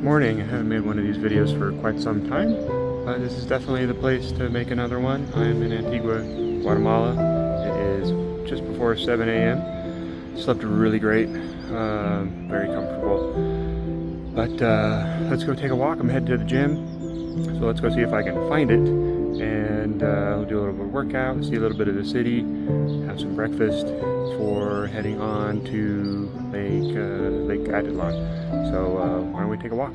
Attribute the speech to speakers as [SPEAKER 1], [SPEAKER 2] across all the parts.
[SPEAKER 1] Morning. I haven't made one of these videos for quite some time, but this is definitely the place to make another one. I'm in Antigua, Guatemala. It is just before 7 a.m. Slept really great, very comfortable. But let's go take a walk. I'm headed to the gym, so let's go see if I can find it. And we'll do a little bit of workout, see a little bit of the city, have some breakfast before heading on to Lake Atitlan. So why don't we take a walk?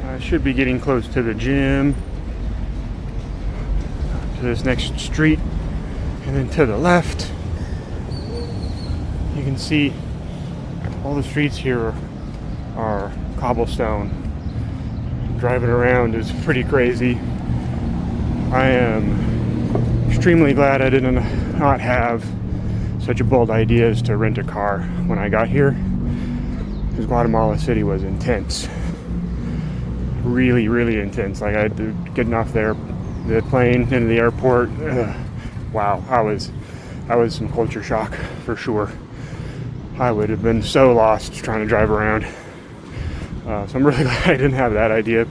[SPEAKER 1] I should be getting close to the gym, to this next street, and then to the left you can see all the streets here are cobblestone. Driving around is pretty crazy. I am extremely glad I did not have such a bold idea as to rent a car when I got here, because Guatemala City was intense. Really intense. Like, I getting off there, the plane into the airport. Wow, I was some culture shock for sure. I would have been so lost trying to drive around. So I'm really glad I didn't have that idea.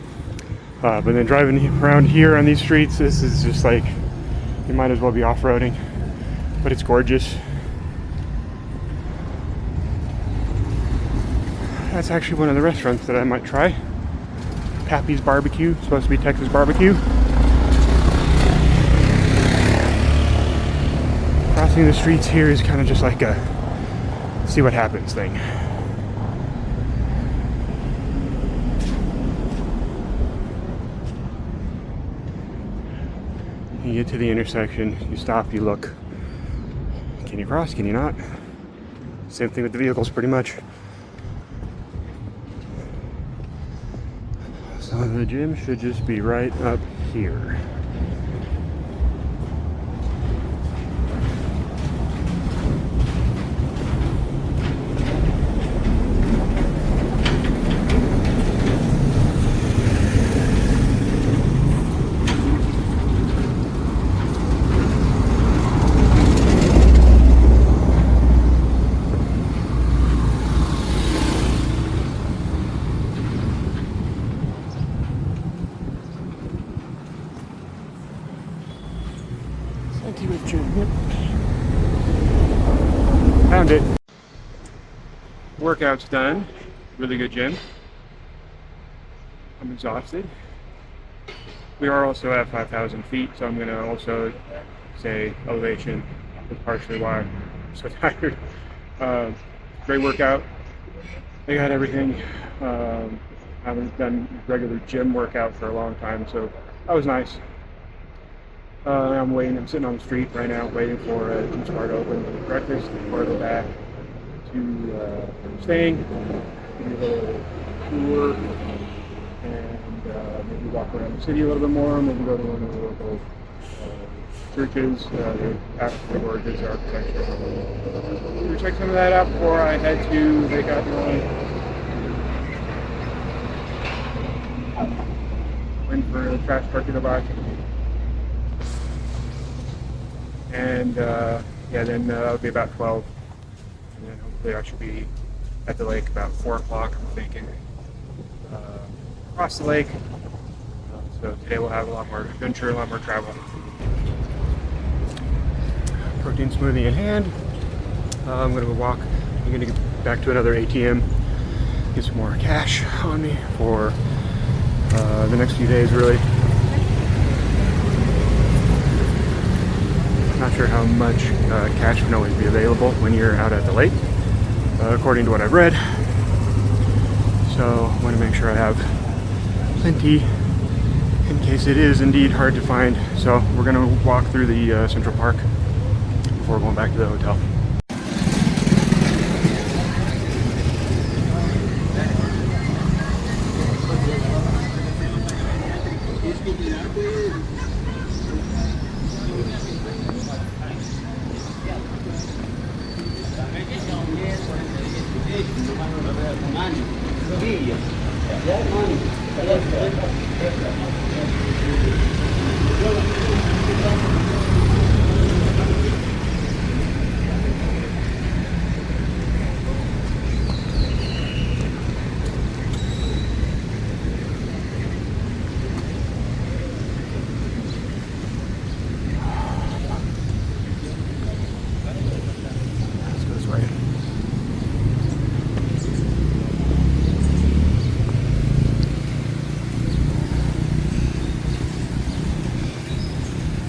[SPEAKER 1] But then driving around here on these streets, this is just like, you might as well be off-roading, but it's gorgeous. That's actually one of the restaurants that I might try. Pappy's Barbecue, supposed to be Texas barbecue. Crossing the streets here is kind of just like a see what happens thing. You get to the intersection, you stop, you look. Can you cross? Can you not? Same thing with the vehicles, pretty much. So the gym should just be right up here. Antigua gym, yep. Found it. Workout's done. Really good gym. I'm exhausted. We are also at 5,000 feet, so I'm gonna also say elevation is partially why I'm so tired. Great workout. They got everything. I haven't done regular gym workout for a long time, so that was nice. I'm sitting on the street right now waiting for a juice bar to open for breakfast before I go back to staying, give me a little tour, and maybe walk around the city a little bit more, maybe go to one of the local churches, the African gorgeous architecture. So check some of that out before I head to Lake Atitlan. Waiting for the trash truck to go by. And yeah, then that'll be about 12, and then hopefully I should be at the lake about 4 o'clock, I'm thinking, across the lake. So today we'll have a lot more adventure, a lot more travel. Protein smoothie in hand. I'm gonna go walk. I'm gonna get back to another ATM, get some more cash on me for the next few days, really. Not sure how much cash can always be available when you're out at the lake, according to what I've read. So I want to make sure I have plenty in case it is indeed hard to find. So we're going to walk through the Central Park before going back to the hotel.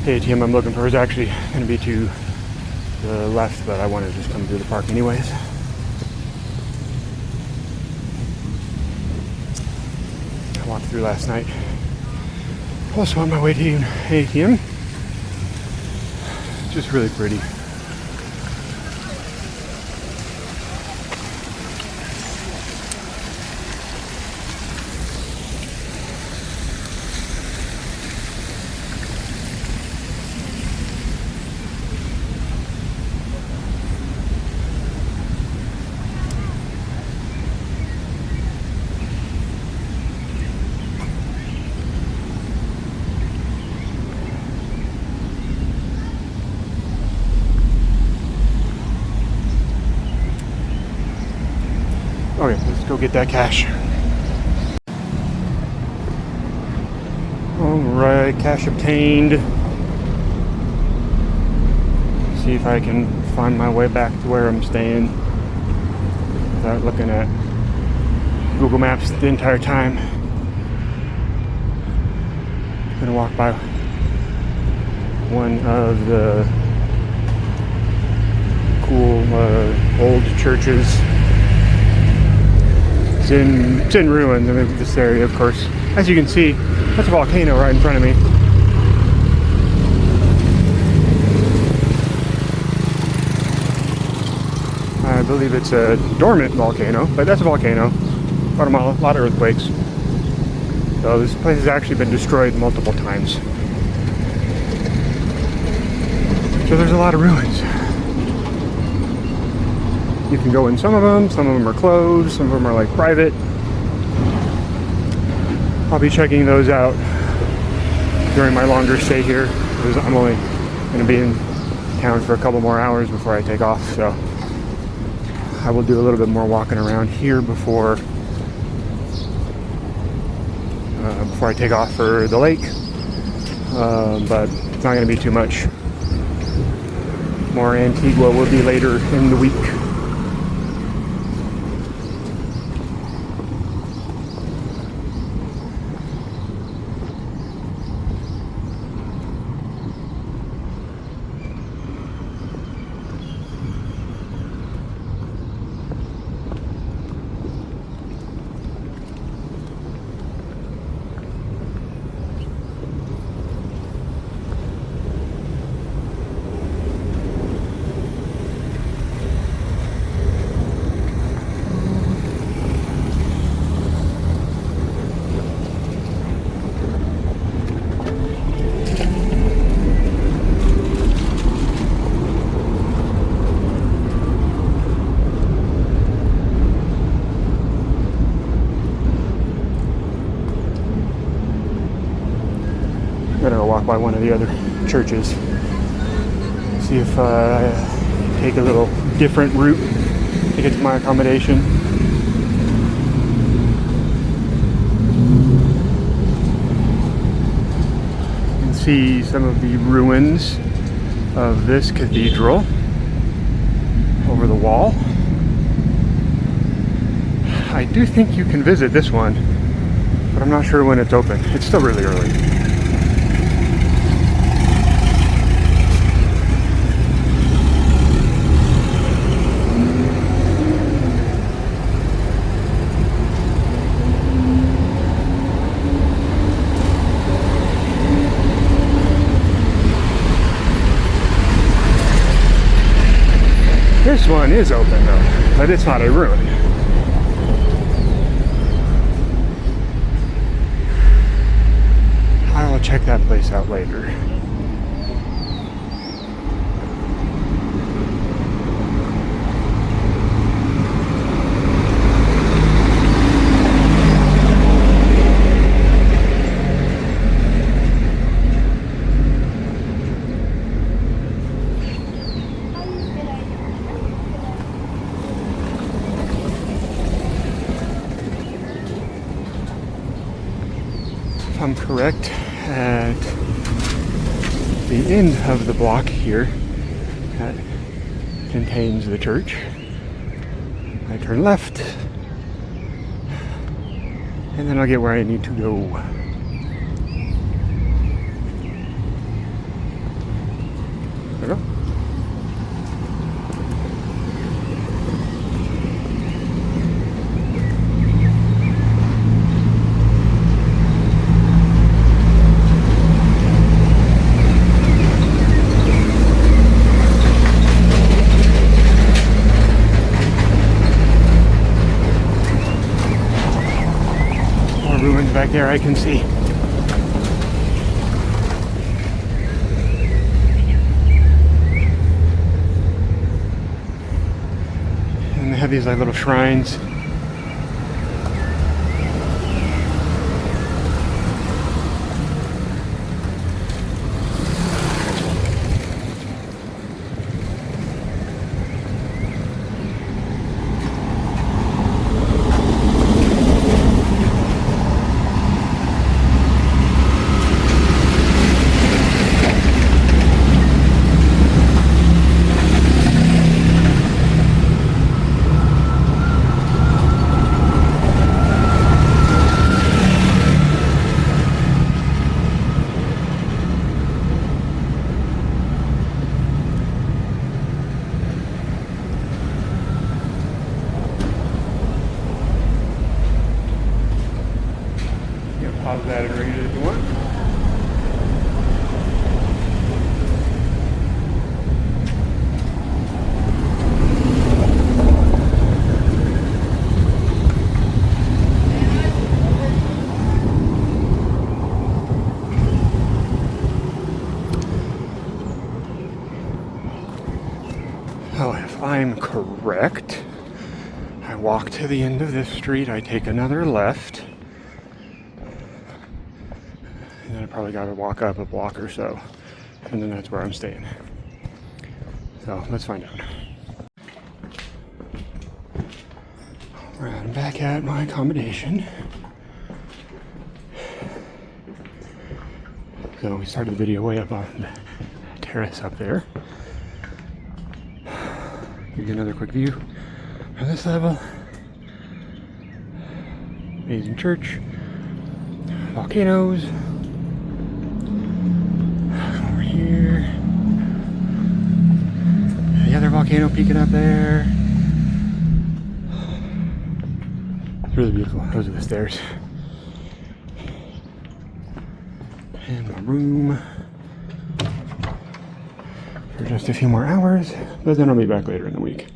[SPEAKER 1] The ATM I'm looking for is actually going to be to the left, but I want to just come through the park anyways. I walked through last night. Also on my way to an ATM. Just really pretty. Okay, let's go get that cash. Alright, cash obtained. See if I can find my way back to where I'm staying without looking at Google Maps the entire time. I'm gonna walk by one of the cool old churches. It's in ruins in this area, of course. As you can see, that's a volcano right in front of me. I believe it's a dormant volcano, but that's a volcano. Guatemala, a lot of earthquakes. So this place has actually been destroyed multiple times. So there's a lot of ruins. You can go in some of them are closed, some of them are like private. I'll be checking those out during my longer stay here, because I'm only going to be in town for a couple more hours before I take off. So I will do a little bit more walking around here before I take off for the lake. But it's not going to be too much. More Antigua will be later in the week. I'm gonna go walk by one of the other churches, see if I take a little different route to get to my accommodation. You can see some of the ruins of this cathedral over the wall. I do think you can visit this one, but I'm not sure when it's open. It's still really early. This one is open though, but it's not a ruin. I will check that place out later. I'm correct, at the end of the block here that contains the church, I turn left and then I'll get where I need to go. There we go. Ruins back there I can see. And they have these like little shrines. Pause that and read it if you want. I'm correct, I walk to the end of this street, I take another left, and then I probably gotta walk up a block or so, and then that's where I'm staying. So let's find out. Alright, I'm back at my accommodation. So we started the video way up on the terrace up there. Give you another quick view from this level. Amazing church. Volcanoes. Over here. The other volcano peeking up there. It's really beautiful. Those are the stairs. And my room for just a few more hours, but then I'll be back later in the week.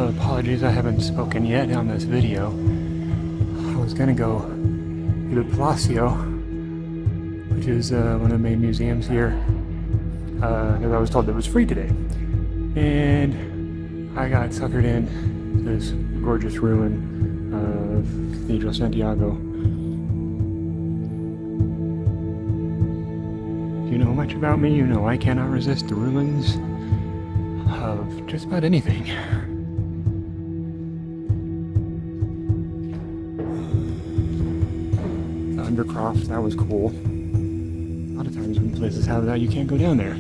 [SPEAKER 1] Apologies, I haven't spoken yet on this video. I was gonna go to the Palacio, which is one of the main museums here, because I was told it was free today. And I got suckered in this gorgeous ruin of Cathedral Santiago. If you know much about me, you know I cannot resist the ruins of just about anything. The Undercroft, that was cool. A lot of times when places have that, you can't go down there.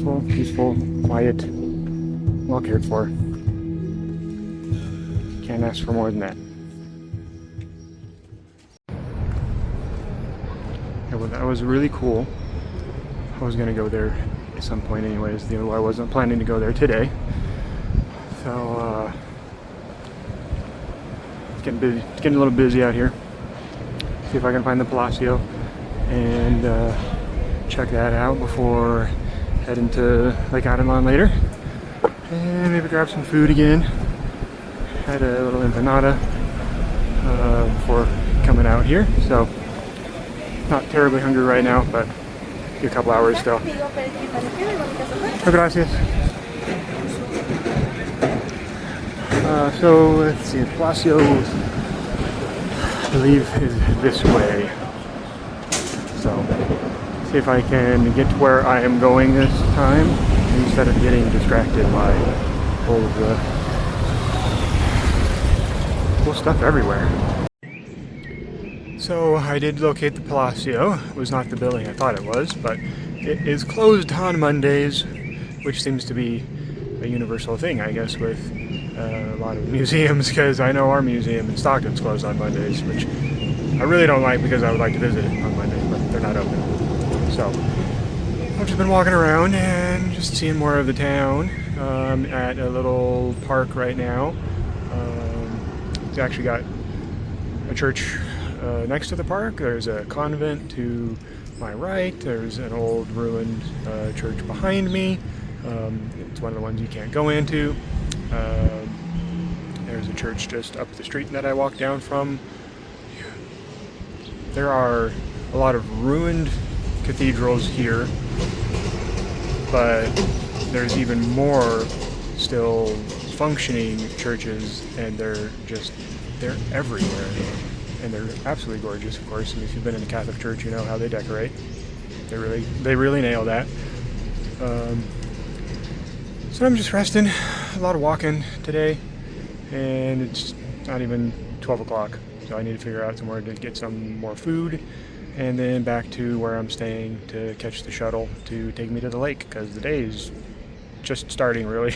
[SPEAKER 1] Beautiful, peaceful, quiet, well cared for. Can't ask for more than that. Yeah, well, that was really cool. I was gonna go there at some point anyways, though I wasn't planning to go there today. So, it's getting busy. It's getting a little busy out here. See if I can find the Palacio and check that out before heading to Lake Atitlan later. And maybe grab some food again. Had a little empanada before coming out here. So, not terribly hungry right now, but a couple hours still. Gracias. So let's see, Palacio, I believe, is this way. So, see if I can get to where I am going this time instead of getting distracted by all of the cool stuff everywhere. So I did locate the Palacio. It was not the building I thought it was, but it is closed on Mondays, which seems to be a universal thing, I guess, with a lot of museums, because I know our museum in Stockton's closed on Mondays, which I really don't like because I would like to visit it on Mondays, but they're not open. So I've just been walking around and just seeing more of the town. At a little park right now. It's actually got a church next to the park. There's a convent to my right. There's an old ruined church behind me. It's one of the ones you can't go into. There's a church just up the street that I walked down from. There are a lot of ruined cathedrals here, but there's even more still functioning churches, and they're everywhere. And they're absolutely gorgeous, of course. And if you've been in the Catholic Church, you know how they decorate. They really nail that. So I'm just resting. A lot of walking today, and it's not even 12 o'clock. So I need to figure out somewhere to get some more food, and then back to where I'm staying to catch the shuttle to take me to the lake, because the day is just starting, really.